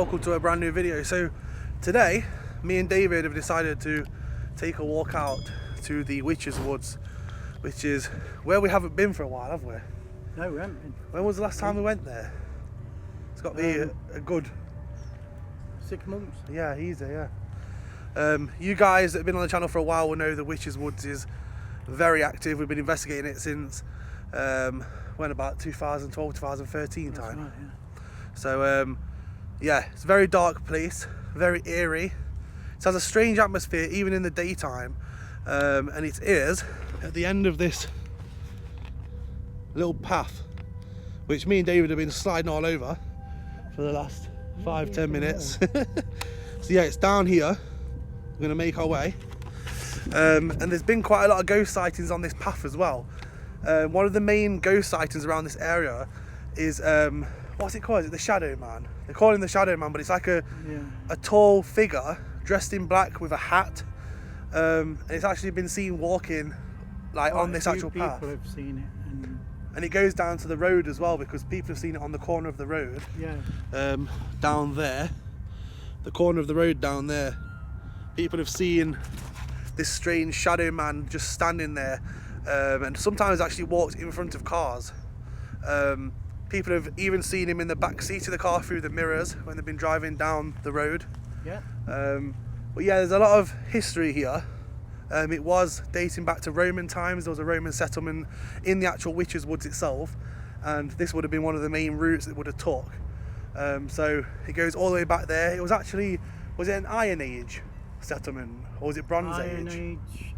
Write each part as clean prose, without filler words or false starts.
welcome to a brand new video. So today me and David have decided to take a walk out to the Witches Woods, which is where we haven't been for a while, have we? No, we haven't been. When was the last time we went there? It's got to be a good 6 months. Yeah, easy, yeah. You guys that have been on the channel for a while will know the Witches Woods is very active. We've been investigating it since when, about 2012, 2013 time. Right, yeah. So yeah, it's a very dark place, very eerie. It has a strange atmosphere even in the daytime, and it is at the end of this little path, which me and David have been sliding all over for the last 5-10 minutes. So yeah, it's down here. We're gonna make our way, and there's been quite a lot of ghost sightings on this path as well. One of the main ghost sightings around this area is what's it called? Is it the Shadow Man? They call him the Shadow Man, but it's like a tall figure dressed in black with a hat, and it's actually been seen walking like on this actual path. People have seen it, and it goes down to the road as well, because people have seen it on the corner of the road. Yeah. Down there, the corner of the road down there, people have seen this strange shadow man just standing there, and sometimes actually walks in front of cars. People have even seen him in the back seat of the car through the mirrors when they've been driving down the road. Yeah. But yeah, there's a lot of history here. It was dating back to Roman times. There was a Roman settlement in the actual Witches Woods itself, and this would have been one of the main routes it would have took. So it goes all the way back there. It was actually, was it an Iron Age settlement, or was it Bronze Iron Age?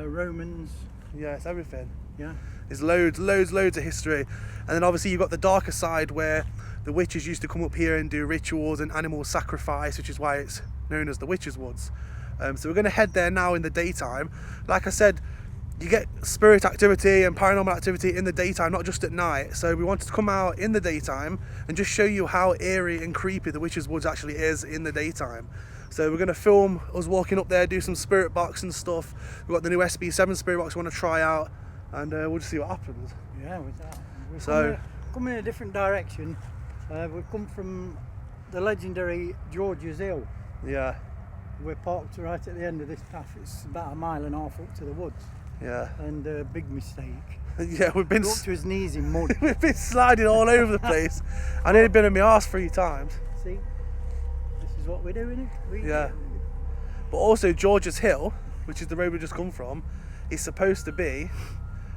Romans. Yeah, it's everything. Yeah. There's loads of history. And then obviously you've got the darker side where the witches used to come up here and do rituals and animal sacrifice, which is why it's known as the Witches Woods. So we're going to head there now in the daytime. Like I said, you get spirit activity and paranormal activity in the daytime, not just at night. So we wanted to come out in the daytime and just show you how eerie and creepy the Witches Woods actually is in the daytime. So we're going to film us walking up there, do some spirit box and stuff. We've got the new SB7 spirit box we want to try out, and we'll just see what happens. Yeah, with that. So Come in a different direction. We've come from the legendary George's Hill. Yeah. We're parked right at the end of this path. It's about 1.5 miles up to the woods. Yeah. And a big mistake. Yeah, we've been Up to his knees in mud. we've been sliding all over the place. I nearly been in my arse 3 times. See, this is what we're doing. Yeah. But also George's Hill, which is the road we just come from, is supposed to be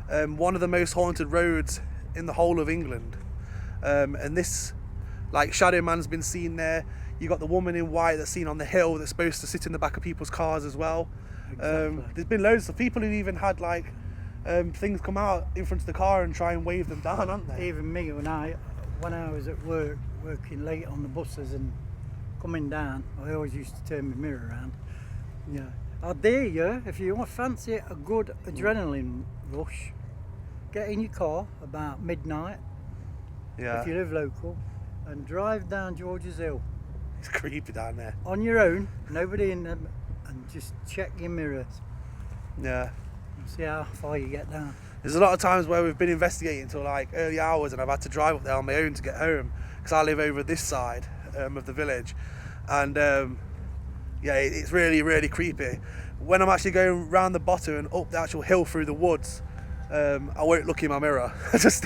one of the most haunted roads in the whole of England. And this, like, Shadow Man's been seen there. You got the woman in white that's seen on the hill that's supposed to sit in the back of people's cars as well. Exactly. There's been loads of people who've even had like things come out in front of the car and try and wave them down, aren't they? Even me, when I was at work, working late on the buses and coming down, I always used to turn my mirror around. Yeah. I dare you, if you want fancy a good adrenaline rush, get in your car about midnight, Yeah. if you live local, and drive down George's Hill. It's creepy down there. On your own, nobody in them, and just check your mirrors Yeah. and see how far you get down. There's a lot of times where we've been investigating till like early hours, and I've had to drive up there on my own to get home, because I live over this side of the village, and yeah, it's really creepy. When I'm actually going round the bottom and up the actual hill through the woods, I won't look in my mirror. I just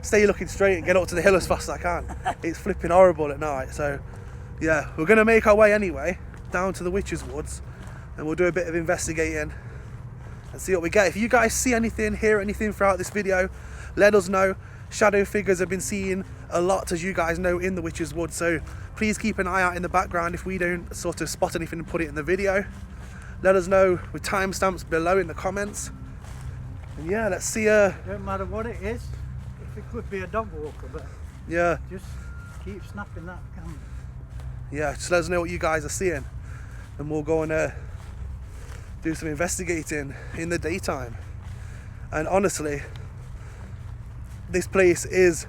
stay looking straight and get up to the hill as fast as I can. It's flipping horrible at night. So yeah, we're gonna make our way anyway down to the Witches Woods, and we'll do a bit of investigating and see what we get. If you guys see anything, hear anything throughout this video, let us know. Shadow figures have been seen a lot, as you guys know, in the Witches Woods, so please keep an eye out in the background if we don't sort of spot anything and put it in the video. Let us know with timestamps below in the comments. And yeah, let's see. Don't matter what it is. If it could be a dog walker, but Yeah, just keep snapping that camera. yeah, just let us know what you guys are seeing, and we'll go and do some investigating in the daytime. And honestly, this place is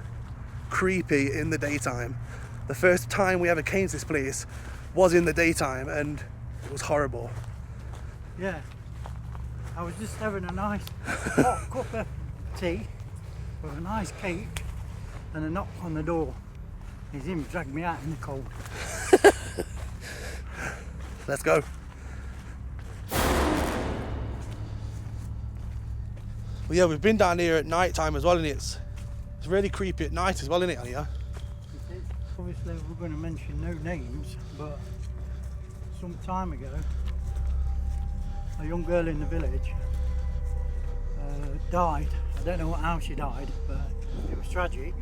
creepy in the daytime. The first time we ever came to this place was in the daytime, and it was horrible. Yeah. I was just having a nice hot cup of tea with a nice cake and a knock on the door. He's him dragged me out in the cold. let's go. Well, yeah, we've been down here at night time as well, and it's really creepy at night as well, isn't it, Anya? It is. Obviously, we're going to mention no names, but some time ago, a young girl in the village died. I don't know how she died, but it was tragic.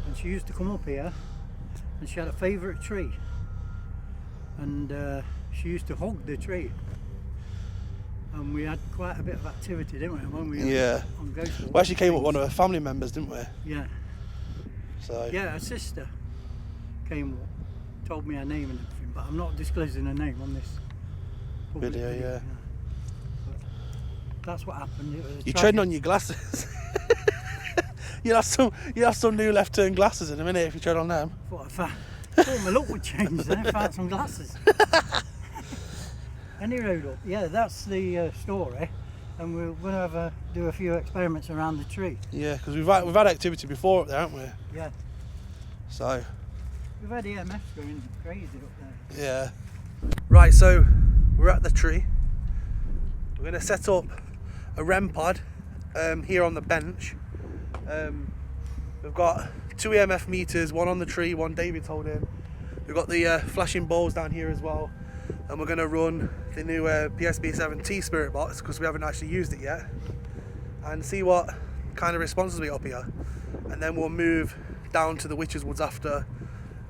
And she used to come up here, and she had a favourite tree, and she used to hug the tree. And we had quite a bit of activity, didn't we? When we Yeah. on ghost walks. We actually came up with one of her family members, didn't we? Yeah. So Yeah, her sister came up, told me her name and everything, but I'm not disclosing her name on this public Video, yeah. But that's what happened. It was you're tragic. treading on your glasses. you have some new left turn glasses in a minute if you tread on them. Thought my look would change then. I found some glasses. Any road up, yeah, that's the story, and we're going to do a few experiments around the tree. Yeah, because we've had activity before up there, haven't we? Yeah. So. We've had EMFs going crazy up there. Yeah. Right, so we're at the tree. We're going to set up a REM pod here on the bench. We've got 2 EMF meters, one on the tree, one David's holding. We've got the flashing bulbs down here as well. And we're going to run the new PSB7T spirit box because we haven't actually used it yet, and see what kind of responses we get up here, and then we'll move down to the Witches Woods after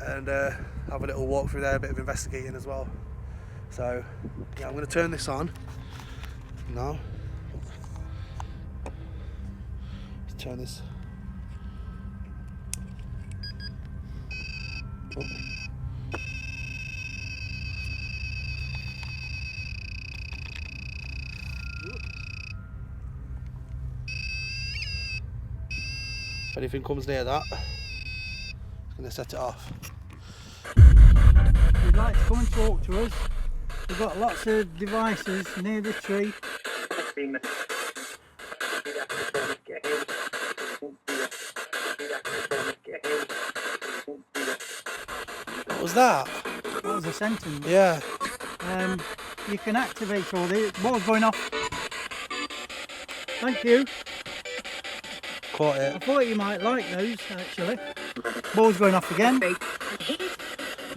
and have a little walk through there, a bit of investigating as well. So yeah, I'm going to turn this on now. Let's turn this. Oh. If anything comes near that, I'm going to set it off. If you'd like to come and talk to us, we've got lots of devices near the tree. What was that? That was a sentence. Yeah. You can activate all these. Ball's going off. Thank you. Caught I it. thought you might like those, actually. Ball's going off again. He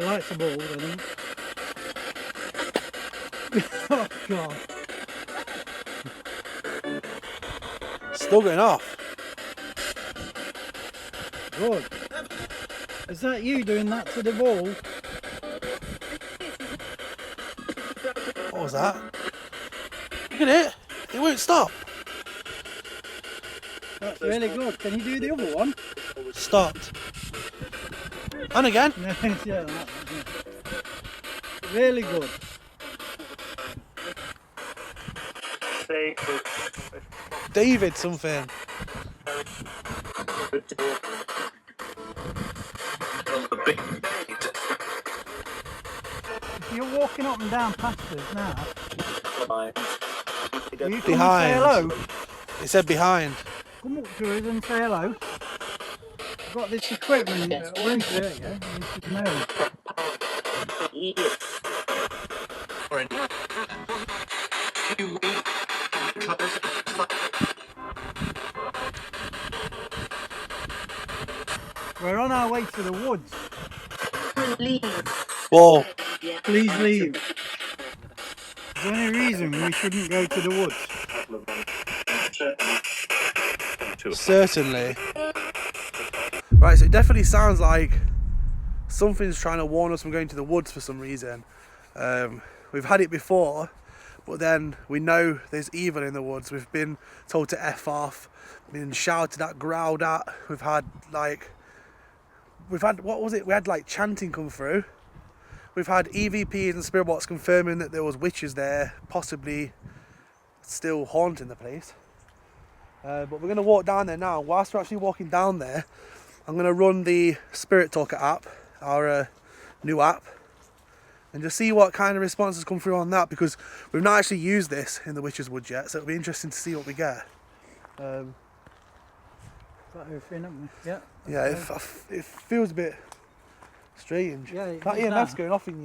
likes the ball, I think. Oh, God. Still going off. Good. Is that you doing that to the ball? What was that? Look at it. It won't stop. That's really good. Can you do the other one? Stopped. And again. Yeah, that, yeah. Really good. David something. If you're walking up and down past us now, will you come Behind. and say hello? It said behind. Come up to us and say hello. I've got this equipment. There you go. You should know. We're on our way to the woods. Whoa. Please leave. Is there any reason we shouldn't go to the woods? Certainly. Right, so it definitely sounds like something's trying to warn us from going to the woods for some reason. We've had it before, but then we know there's evil in the woods. We've been told to F off, been shouted at, growled at. We've had what was it? We had like chanting come through. We've had EVPs and spirit box confirming that there was witches there, possibly still haunting the place. But we're going to walk down there now. Whilst we're actually walking down there, I'm going to run the Spirit Talker app, our new app, and just see what kind of responses come through on that, because we've not actually used this in the Witches Wood yet, so it'll be interesting to see what we get. Got everything, haven't we? Yeah. Yeah, it feels a bit strange. Yeah, it that does EMF's that. going off in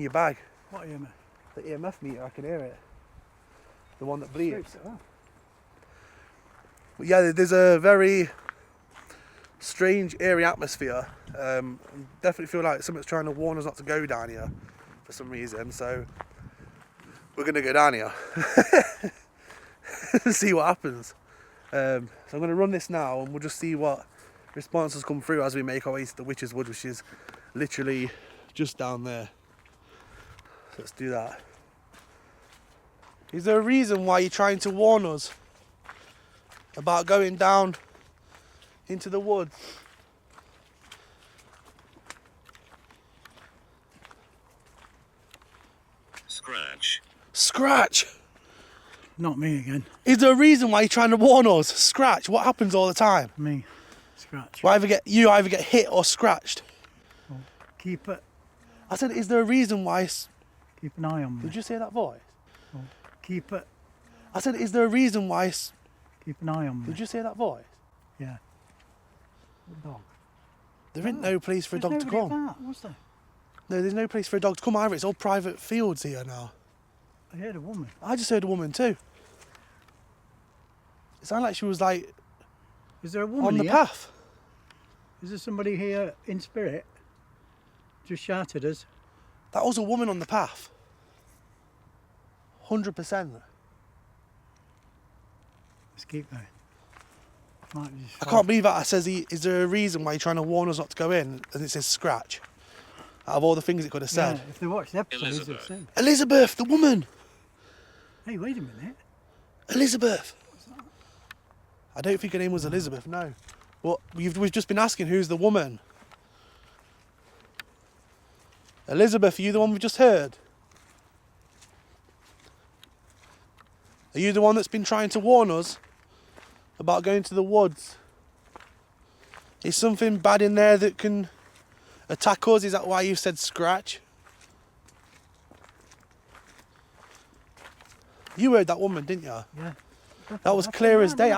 your bag. What EMF? The EMF meter, I can hear it. The one that bleeps. Oh. But yeah, there's a very strange, eerie atmosphere. Definitely feel like something's trying to warn us not to go down here for some reason. So we're going to go down here and see what happens. So I'm going to run this now, and we'll just see what responses come through as we make our way to the Witch's Wood, which is literally just down there. So let's do that. Is there a reason why you're trying to warn us about going down into the woods? Scratch. Scratch! Not me again. Is there a reason why you're trying to warn us? Scratch, what happens all the time? Me. Scratch. You either get hit or scratched. Well, keep it. I said, is there a reason why... Keep an eye on me. Did you say that voice? Well, keep it. I said, is there a reason why... Keep an eye on me. Did you say that voice? Yeah. The dog. There ain't no place for a dog to Nobody come. about, was there? No, there's no place for a dog to come either. It's all private fields here now. I heard a woman. I just heard a woman too. It sounded like she was like Is there a woman on the here? path. Is there somebody here in spirit? Just shouted us. That was a woman on the path. 100%. Let's keep going. Might be just I can't believe that. I says, is there a reason why you're trying to warn us not to go in? And it says scratch. Out of all the things it could have said. Yeah, if they watch the episodes, they'll Elizabeth. see. Elizabeth, the woman. Hey, wait a minute. Elizabeth. I don't think her name was Elizabeth, no. Well, we've just been asking who's the woman. Elizabeth, are you the one we just heard? Are you the one that's been trying to warn us about going to the woods? Is something bad in there that can attack us? Is that why you said scratch? You heard that woman, didn't you? Yeah. That was clear as day.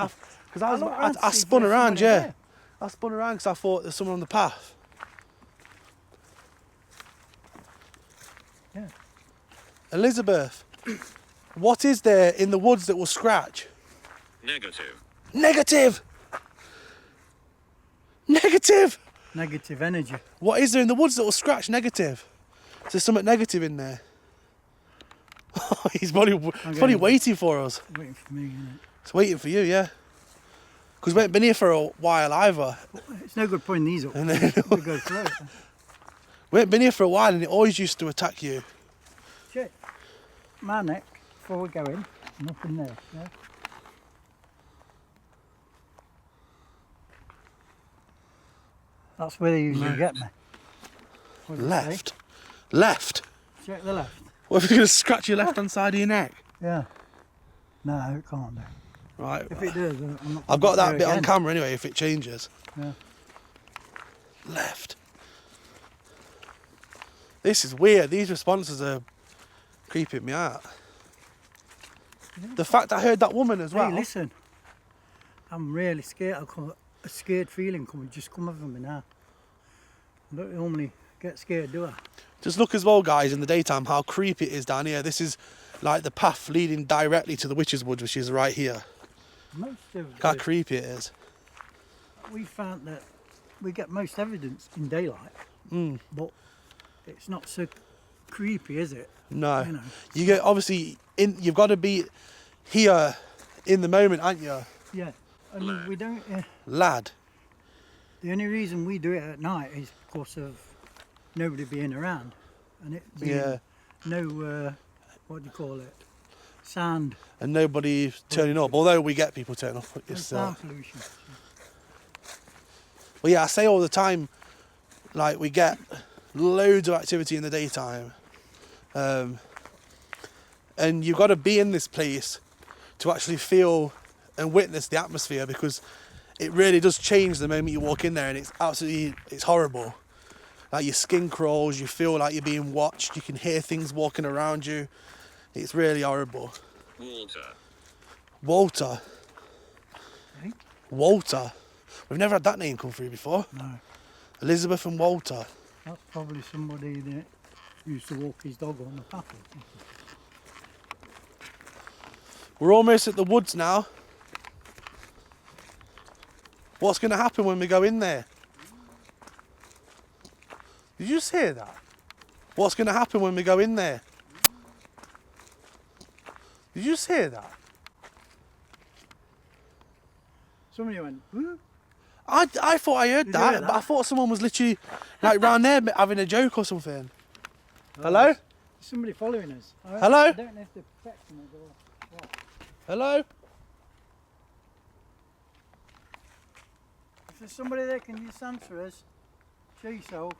Because I spun around, yeah. There. I spun around because I thought there's someone on the path. Yeah. Elizabeth, what is there in the woods that will scratch? Negative. Negative! Negative! Negative energy. What is there in the woods that will scratch? Negative. Is there something negative in there? He's probably waiting for us. Waiting for me, isn't it? It's waiting for you, yeah. Because we haven't been here for a while either. It's no good putting these up. And then- We go through it. We haven't been here for a while and it always used to attack you. Check my neck before we go in. Nothing there. Yeah. That's where they usually get me. What does it say? Left. Left. Check the left. What if you're going to scratch your left hand side of your neck? Yeah. No, it can't do. Right. If it does, I'm not. I've got gonna that do bit it on again. camera anyway if it changes. Yeah. Left. This is weird. These responses are creeping me out. The fact I heard that woman as well. Hey, listen. I'm really scared. A scared feeling just come over me now. I don't normally get scared, do I? Just look as well, guys, in the daytime how creepy it is down here. This is like the path leading directly to the Witch's Wood, which is right here. Most of Look how the, creepy it is. we found that we get most evidence in daylight, but it's not so creepy, is it? No. You know. You get obviously you've got to be here in the moment, aren't you? Yeah. And we don't. Lad. The only reason we do it at night is because of nobody being around, and it being Yeah. no what do you call it? Sound. And nobody turning up. Although we get people turning up. No It's, sound pollution. well, yeah, I say all the time, like we get loads of activity in the daytime. And you've got to be in this place to actually feel and witness the atmosphere, because it really does change the moment you walk in there, and it's horrible. Like your skin crawls, you feel like you're being watched, you can hear things walking around you. It's really horrible. Walter. Hey? Walter. We've never had that name come through before. No, Elizabeth and Walter. that's probably somebody that used to walk his dog on the path. We're almost at the woods now. What's going to happen when we go in there? Did you just hear that? What's going to happen when we go in there? Did you just hear that? Somebody went, whoo? I thought I heard Did you hear that, but I that? thought someone was literally like round there having a joke or something. Hello? Somebody following us. Hello? I don't know if they're protecting us or what. Hello? If there's somebody there, can you just answer us? Show yourself.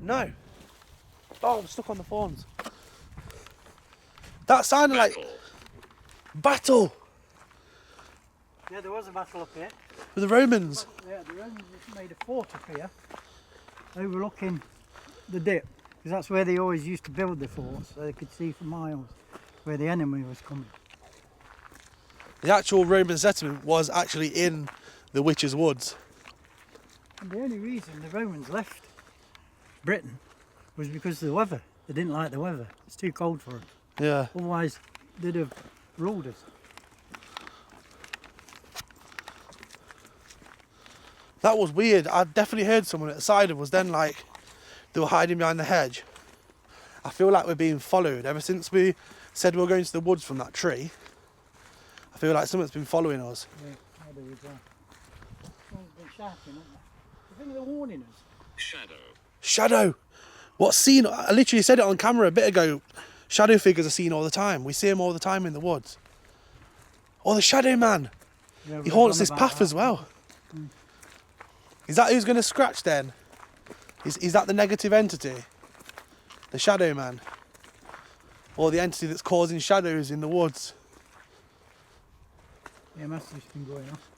No. Oh, I'm stuck on the phones. That sounded like battle Yeah, there was a battle up here. with the Romans. Yeah, the Romans just made a fort up here, overlooking the dip, because that's where they always used to build the forts, so they could see for miles where the enemy was coming. The actual Roman settlement was actually in the Witches' Woods. And the only reason the Romans left Britain was because of the weather. They didn't like the weather. It's too cold for them. Yeah. Otherwise, they'd have ruled us. That was weird. I definitely heard someone at the side of us then, like, they were hiding behind the hedge. I feel like we're being followed. Ever since we said we were going to the woods from that tree, I feel like someone's been following us. Yeah, how do we go? Someone's been shouting, haven't they? I think they're warning us. Shadow. Shadow! What's seen? I literally said it on camera a bit ago. Shadow figures are seen all the time. We see them all the time in the woods. Oh, the Shadow Man! Yeah, He we've haunts gone this about path that. as well. Is that who's going to scratch then? Is that the negative entity? The Shadow Man? Or the entity that's causing shadows in the woods? Yeah, message's been going off.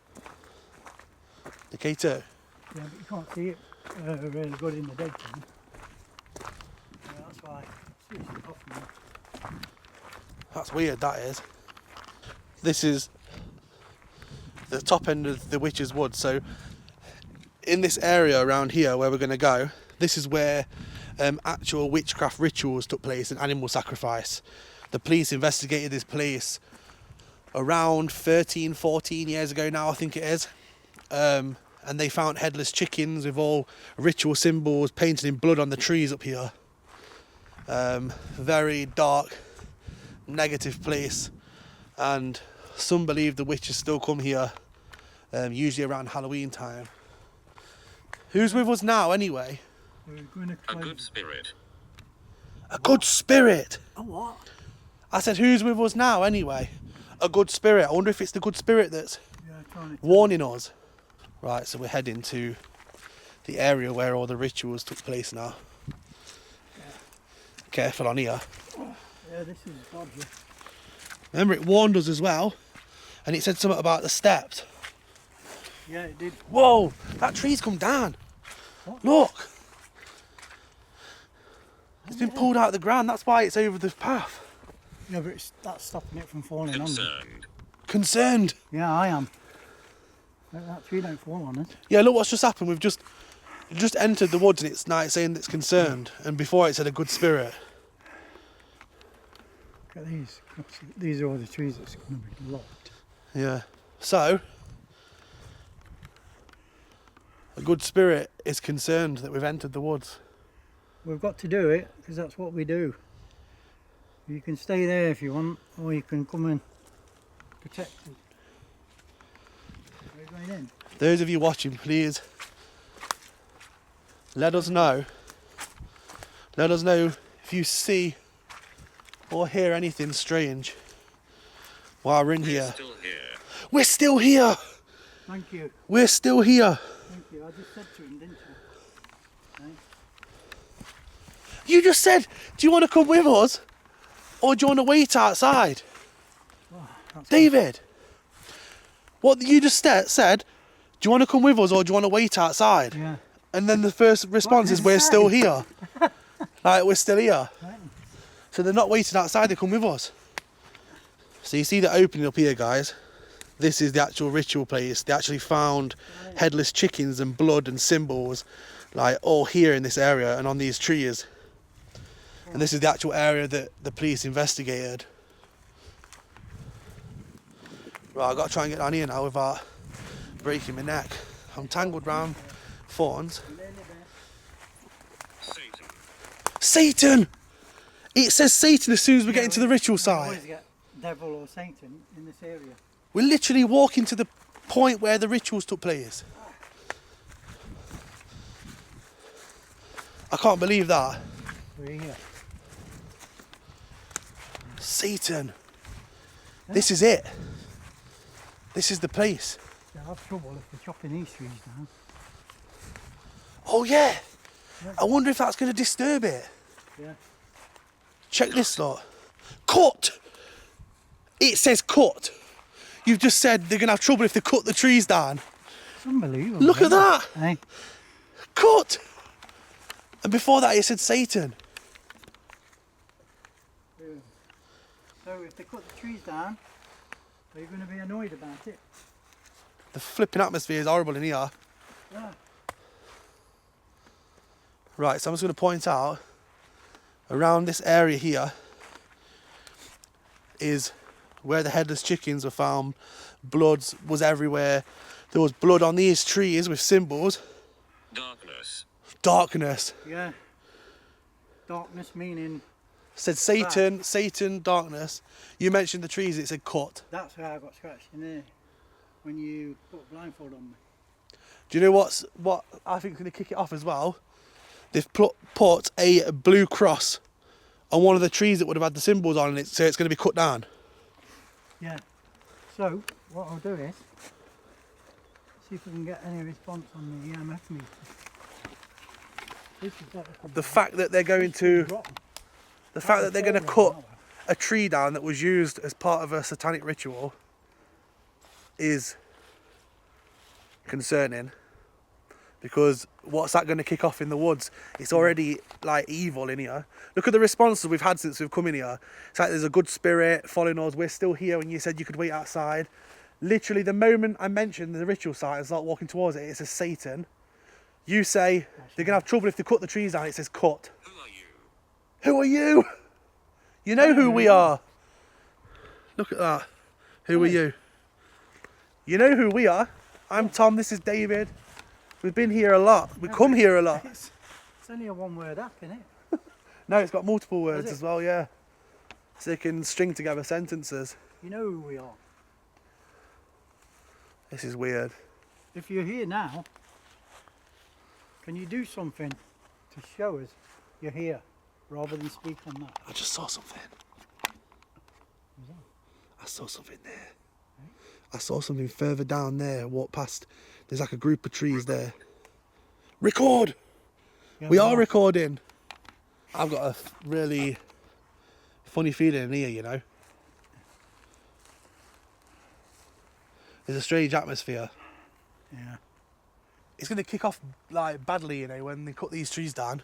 The K2? Yeah, but you can't see it really good in the daytime. Yeah, that's why. Switch it off now. That's weird, that is. This is the top end of the Witches' Wood. So in this area around here where we're going to go, this is where actual witchcraft rituals took place and animal sacrifice. The police investigated this place around 13, 14 years ago now, I think it is. And they found headless chickens with all ritual symbols painted in blood on the trees up here. Very dark, negative place. And some believe the witches still come here, usually around Halloween time. Who's with us now anyway? We're going to A close. good spirit. A good spirit! Oh, what? I said, who's with us now anyway? A good spirit. I wonder if it's the good spirit that's Yeah, trying to. warning us. Right, so we're heading to the area where all the rituals took place now. Careful on here. Yeah, this is dodgy. Remember, it warned us as well, and it said something about the steps. Yeah, it did. Whoa, that tree's come down. What? Look. It's been pulled out of the ground, that's why it's over the path. Yeah, but that's stopping it from falling on me. Concerned. Concerned. Yeah, I am. That tree don't fall on us. Yeah, look what's just happened. We've just entered the woods and it's now saying that it's concerned, and before it said a good spirit. Look at these. These are all the trees that's going to be locked. Yeah. So, a good spirit is concerned that we've entered the woods. We've got to do it because that's what we do. You can stay there if you want, or you can come and protect us. Are we going in? Those of you watching, please let us know. Let us know if you see or hear anything strange while we're in We're here. still here. We're still here. Thank you. We're still here. Thank you. I just said to him, didn't I? Right? You just said, do you want to come with us? Or do you want to wait outside? Oh, that's David, what you just said, do you want to come with us or do you want to wait outside? Yeah. And then the first response is, we're still here. Like, we're still here. Right. So they're not waiting outside, they come with us. So you see the opening up here, guys. This is the actual ritual place. They actually found headless chickens and blood and symbols, like all here in this area and on these trees. And this is the actual area that the police investigated. Right, I've got to try and get down here now without breaking my neck. I'm tangled round thorns. Satan. Satan! It says Satan as soon as we get into the ritual We site. always get devil or Satan in this area. We're literally walking to the point where the rituals took place. I can't believe that. We're here. Satan. This is it. This is the place. They'll have trouble if we're chopping these trees down. Oh yeah. I wonder if that's going to disturb it. Yeah. Check this lot. Cut. It says cut. You've just said they're going to have trouble if they cut the trees down. It's unbelievable. Look at that. Hey, Cut. And before that it said Satan. so if they cut the trees down, are you going to be annoyed about it? The flipping atmosphere is horrible in here. Yeah. Right, so I'm just going to point out around this area here is where the headless chickens were found. Blood was everywhere. There was blood on these trees with symbols. Darkness. Darkness. Yeah. Darkness meaning Said Satan, Satan, darkness. You mentioned the trees, it said cut. that's how I got scratched in there when you put a blindfold on me. Do you know what I think is going to kick it off as well? They've put a blue cross on one of the trees that would have had the symbols on it, so it's going to be cut down. Yeah. So what I'll do is see if we can get any response on the EMF meter. This is like a The fact that they're going to, rotten. the fact that they're going to cut a tree down that was used as part of a satanic ritual is concerning, because what's that going to kick off in the woods? It's already like evil in here. Look at the responses we've had since we've come in here. It's like there's a good spirit following us. We're still here when you said you could wait outside. Literally the moment I mentioned the ritual site and start walking towards it, it says Satan. You say they're going to have trouble if they cut the trees down. It says cut. Who are you? Who are you? You know who we are. Look at that. Who are you? You know who we are. I'm Tom, this is David. We've been here a lot. We come here a lot. It's only a one-word app, isn't it? No, it's got multiple words Is it? as well, yeah. So you can string together sentences. You know who we are. This is weird. If you're here now, can you do something to show us you're here rather than speak on that? I just saw something. I saw something there. I saw something further down there. Walk past. There's like a group of trees there. Record! Yeah, We are recording. I've got a really funny feeling in here, you know. There's a strange atmosphere. Yeah. It's going to kick off like badly, you know, when they cut these trees down.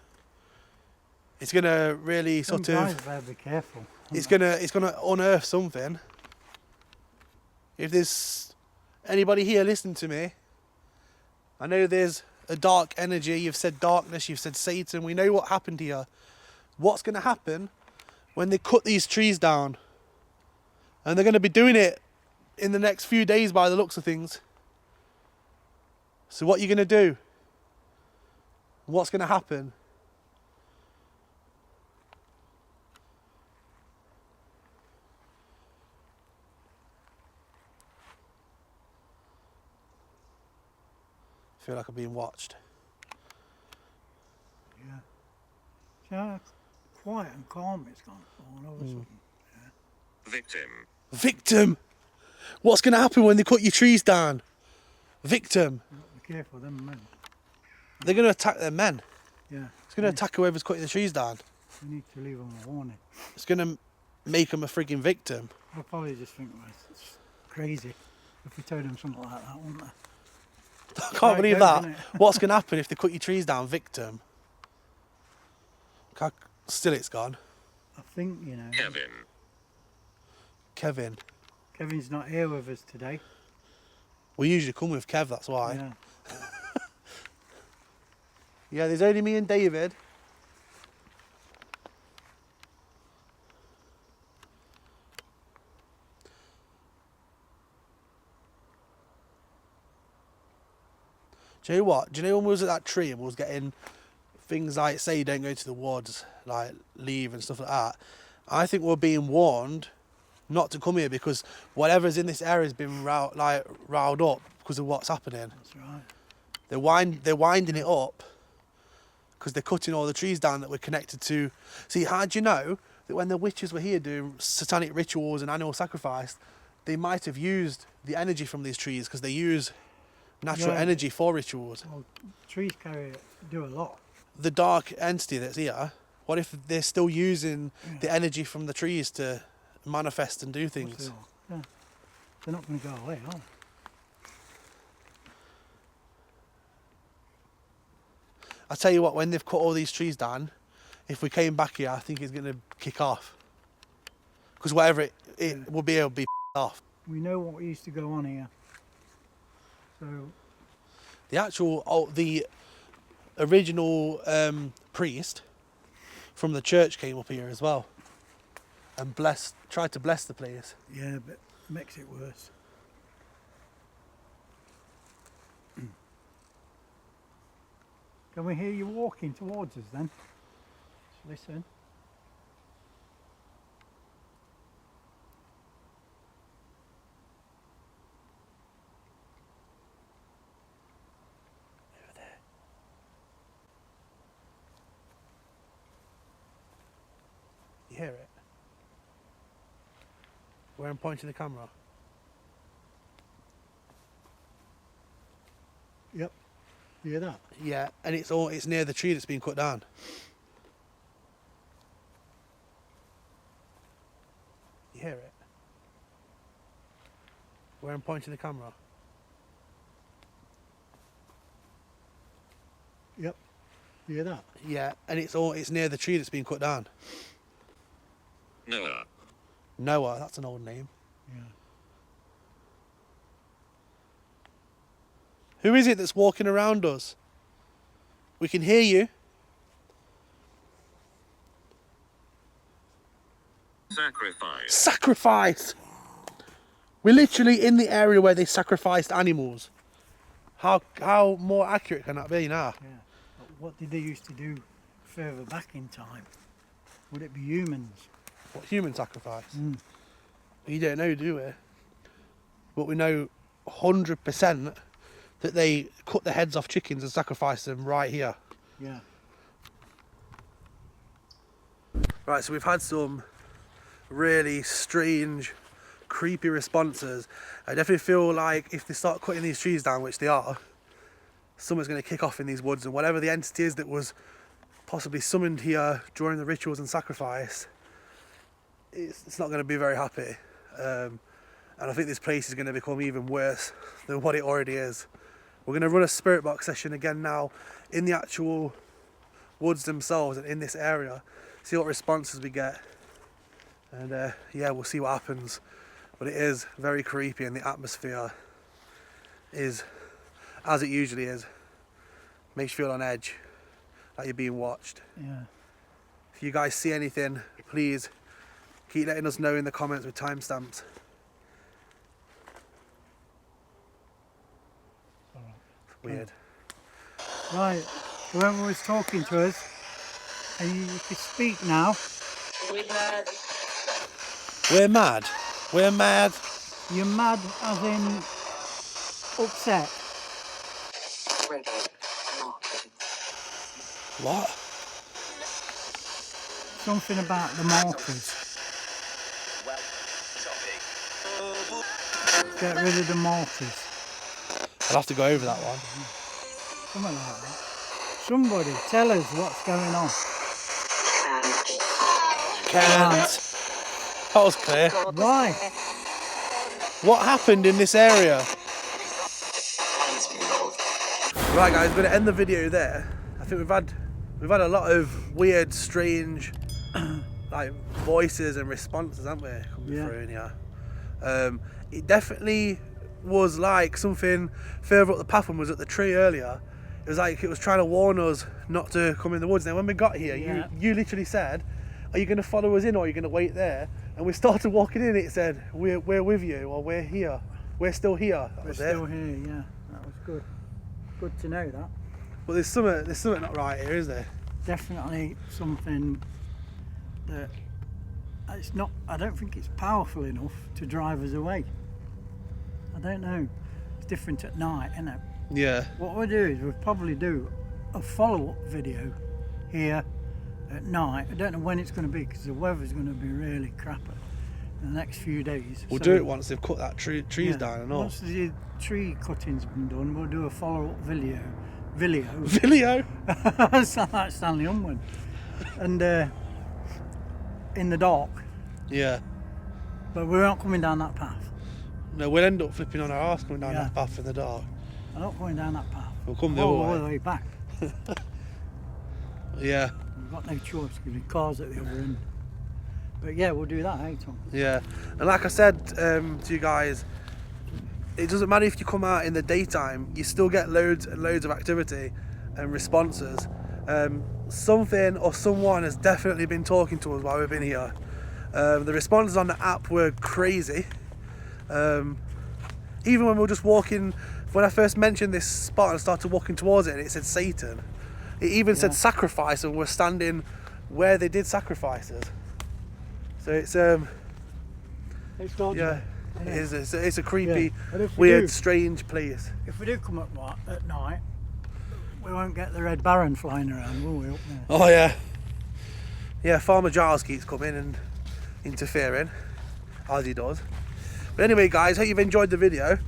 It's going to really sort Sometimes of. better be careful. It's gonna unearth something. If there's anybody here listening to me, I know there's a dark energy. You've said darkness. You've said Satan. We know what happened here. What's going to happen when they cut these trees down? And they're going to be doing it in the next few days by the looks of things. So what are you going to do? What's going to happen? I feel like I'm being watched. Yeah. So quiet and calm it's gone all of a sudden. Victim. Victim! What's going to happen when they cut your trees down? Victim! Be careful, them men. They're going to attack their men. Yeah. It's going to attack whoever's cutting the trees down. We need to leave them a warning. It's going to make them a frigging victim. They'll probably just think, well, it's crazy if we told them something like that, wouldn't they? I can't believe goes, that. innit? What's going to happen if they cut your trees down? Victim. Still it's gone. I think, you know. Kevin. Kevin. Kevin's not here with us today. We usually come with Kev, that's why. Yeah. Yeah, there's only me and David. Do you know what? Do you know when we was at that tree and we was getting things like, say, don't go to the woods, like leave and stuff like that? I think we're being warned not to come here because whatever's in this area has been riled up because of what's happening. That's right. They're winding it up because they're cutting all the trees down that we're connected to. See, how do you know that when the witches were here doing satanic rituals and animal sacrifice, they might have used the energy from these trees because they use natural energy for rituals? Well, trees do a lot. The dark entity that's here, what if they're still using the energy from the trees to manifest and do things? Yeah. They're not going to go away, are they? I tell you what, when they've cut all these trees down, if we came back here, I think it's going to kick off. Because whatever it will be, it'll be off. We know what used to go on here. So The original priest from the church came up here as well and tried to bless the place. yeah, but it makes it worse. Can we hear you walking towards us then? Just listen. Over there. You hear it? Where I'm pointing the camera. Yep. You hear that? Yeah, and it's near the tree that's been cut down. You hear it? Where I'm pointing the camera. Yep. You hear that? Yeah, and it's near the tree that's been cut down. Noah. Noah, that's an old name. Yeah. Who is it that's walking around us? We can hear you. Sacrifice. Sacrifice! We're literally in the area where they sacrificed animals. How more accurate can that be now? Yeah. But what did they used to do further back in time? Would it be humans? What, human sacrifice? Mm. We don't know, do we? But we know 100% that they cut the heads off chickens and sacrificed them right here. Yeah. Right, so we've had some really strange, creepy responses. I definitely feel like if they start cutting these trees down, which they are, something's going to kick off in these woods, and whatever the entity is that was possibly summoned here during the rituals and sacrifice, it's not going to be very happy. And I think this place is going to become even worse than what it already is. We're going to run a spirit box session again now in the actual woods themselves and in this area, see what responses we get, and yeah, we'll see what happens. But it is very creepy, and the atmosphere is, as it usually is, makes you feel on edge, like you're being watched. Yeah. If you guys see anything, please keep letting us know in the comments with timestamps. Weird. Right. Whoever was talking to us, and you could speak now. We're mad. We're mad. You're mad as in upset. What? Something about the markers. Get rid of the markers. I'll have to go over that one. Something like that. Somebody tell us what's going on. Can't. That was clear. Why? What happened in this area? Right guys, we're going to end the video there. I think we've had a lot of weird, strange like voices and responses, haven't we, coming through in here. It definitely was like something further up the path when we was at the tree earlier. It was like it was trying to warn us not to come in the woods. Then when we got here, Yeah. you literally said, "Are you going to follow us in, or are you going to wait there?" And we started walking in. It said, "We're with you," or "We're here. We're still here." That We're was still it. here, yeah. That was good. Good to know that. But there's something not right here, is there? Definitely something that it's not. I don't think it's powerful enough to drive us away. I don't know. It's different at night, isn't it? Yeah. What we'll do is we'll probably do a follow-up video here at night. I don't know when it's going to be because the weather's going to be really crap in the next few days. We'll So, do it once they've cut that trees yeah, down and all. Once the tree cutting's been done, we'll do a follow-up video. Video. Video. Sound like Stanley Unwin. And in the dark. Yeah. But we're not coming down that path. No, we'll end up flipping on our arse coming down Yeah. that path in the dark. I'm not going down that path. We'll come the All other the way. way back. Yeah. We've got no choice because the car's at the other end. But yeah, we'll do that, eh, Tom? Yeah. And like I said to you guys, it doesn't matter if you come out in the daytime, you still get loads and loads of activity and responses. Something or someone has definitely been talking to us while we've been here. The responses on the app were crazy. Even when we were just walking, when I first mentioned this spot and started walking towards it and it said Satan, it even said sacrifice, and we're standing where they did sacrifices. So it's It's not. yeah, it is. It's a creepy, Yeah. And if we weird, do- strange place. If we do come up at night, we won't get the Red Baron flying around, will we, up there? Oh yeah, yeah. Farmer Giles keeps coming and interfering, as he does. But anyway, guys, hope you've enjoyed the video.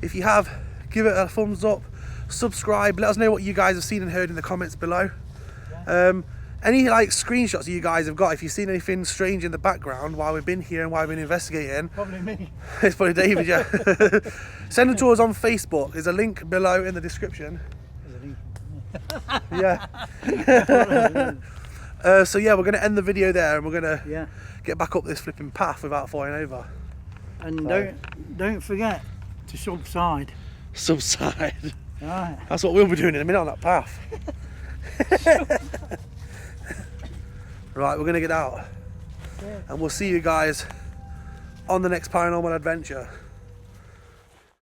If you have, give it a thumbs up, subscribe. Let us know what you guys have seen and heard in the comments below. Any like screenshots that you guys have got, if you've seen anything strange in the background while we've been here and while we've been investigating, Probably me. it's probably David, yeah. Send them to us on Facebook. There's a link below in the description. Yeah. So yeah, we're going to end the video there and we're going to Yeah. get back up this flipping path without falling over. And So- don't forget to subside. Subside. Right. That's what we'll be doing in a minute on that path. Right, we're going to get out. Yeah. And we'll see you guys on the next paranormal adventure.